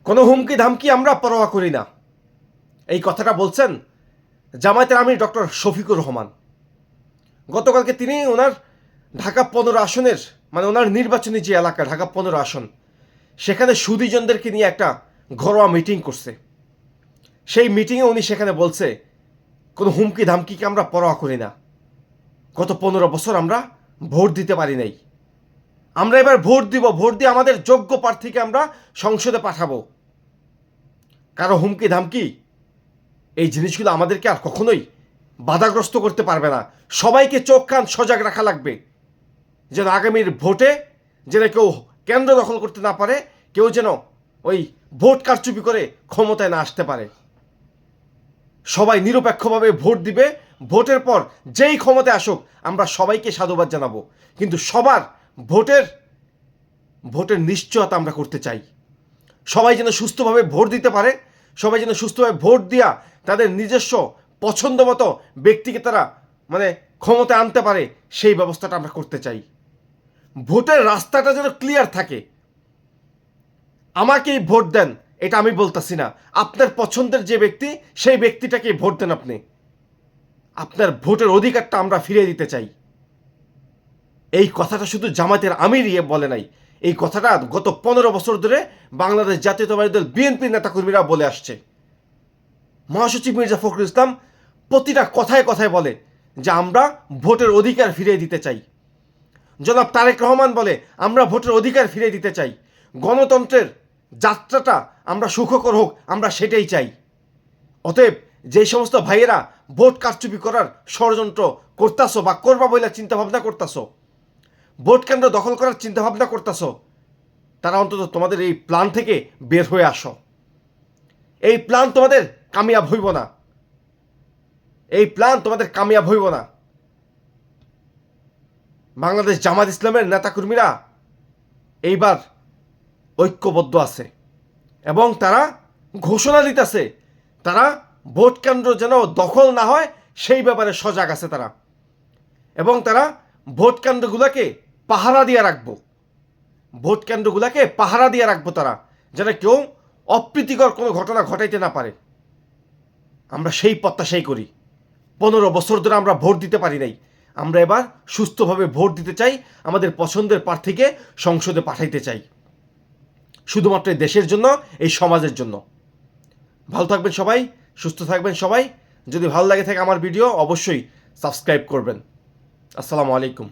কোনো হুমকি ধামকি আমরা পরোয়া করি না, এই কথাটা বলছেন জামায়াতের আমির ডক্টর শফিকুর রহমান। গতকালকে তিনি ওনার ঢাকা 15 আসনের মানে ওনার নির্বাচনী যে এলাকা ঢাকা 15 আসন, সেখানে সুধীজনদেরকে নিয়ে একটা ঘরোয়া মিটিং করছে। সেই মিটিংয়ে উনি সেখানে বলছে কোনো হুমকি ধামকিকে আমরা পরোয়া করি না। গত 15 বছর আমরা ভোট দিতে পারি নাই, আমরা এবার ভোট দিব, ভোট দিয়ে আমাদের যোগ্য প্রার্থীকে আমরা সংসদে পাঠাবো। কারো হুমকি ধামকি এই জিনিসগুলো আমাদেরকে আর কখনোই বাধাগ্রস্ত করতে পারবে না। সবাইকে চোখ কান সজাগ রাখা লাগবে, যেন আগামীর ভোটে যেন কেউ কেন্দ্র দখল করতে না পারে, কেউ যেন ওই ভোট কারচুপি করে ক্ষমতায় না আসতে পারে। সবাই নিরপেক্ষভাবে ভোট দিবে, ভোটের পর যেই ক্ষমতায় আসুক আমরা সবাইকে সাধুবাদ জানাবো, কিন্তু সবার ভোটের নিশ্চয়তা আমরা করতে চাই। সবাই যেন সুস্থভাবে ভোট দিতে পারে, সবাই যেন সুস্থভাবে ভোট দিয়া তাদের নিজস্ব পছন্দ মতো ব্যক্তিকে তারা ক্ষমতায় আনতে পারে, সেই ব্যবস্থাটা আমরা করতে চাই। ভোটের রাস্তাটা যেন ক্লিয়ার থাকে। আমাকেই ভোট দেন এটা আমি বলতেছি না, আপনার পছন্দের যে ব্যক্তি সেই ব্যক্তিটাকেই ভোট দেন আপনি। আপনার ভোটের অধিকারটা আমরা ফিরিয়ে দিতে চাই। এই কথাটা শুধু জামায়াতের আমিরই বলে নাই, এই কথাটা গত 15 বছর ধরে বাংলাদেশ জাতীয়তাবাদী দল বিএনপির নেতাকর্মীরা বলে আসছে। মহাসচিব মির্জা ফখরুল ইসলাম প্রতিটা কথায় কথায় বলে যে আমরা ভোটের অধিকার ফিরিয়ে দিতে চাই। জনাব তারেক রহমান বলে আমরা ভোটের অধিকার ফিরিয়ে দিতে চাই। গণতন্ত্রের যাত্রাটা আমরা সুখকর হোক, আমরা সেটাই চাই। অতএব যে সমস্ত ভাইয়েরা ভোট কারচুপি করার ষড়যন্ত্র করতাছো বা করবা বলে চিন্তাভাবনা করতাছো, ভোট কেন্দ্র দখল করার চিন্তাভাবনা করতাছো, তারা অন্তত তোমাদের এই প্ল্যান থেকে বের হয়ে আসো। এই প্ল্যান তোমাদের কামিয়াব হইব না, এই প্ল্যান তোমাদের কামিয়াব হইব না। বাংলাদেশ জামাত ইসলামের নেতাকর্মীরা এইবার ঐক্যবদ্ধ আছে এবং তারা ঘোষণা দিতেছে তারা ভোট কেন্দ্র যেন দখল না হয় সেই ব্যাপারে সজাগ আছে তারা, এবং তারা ভোট কেন্দ্রগুলোকে পাহারা দিয়ে রাখবো, ভোট কেন্দ্রগুলোকে পাহারা দিয়ে রাখবো তারা, যেন কেউ অপ্রীতিকর কোনো ঘটনা ঘটাইতে না পারে। আমরা সেই প্রত্যাশাই করি। 15 বছর ধরে আমরা ভোট দিতে পারি নাই, আমরা এবার সুস্থভাবে ভোট দিতে চাই, আমাদের পছন্দের প্রার্থীকে সংসদে পাঠাইতে চাই, শুধুমাত্র এই দেশের জন্য, এই সমাজের জন্য। ভালো থাকবেন সবাই, সুস্থ থাকবেন সবাই। যদি ভালো লাগে থাকে আমার ভিডিও অবশ্যই সাবস্ক্রাইব করবেন। আসসালামু আলাইকুম।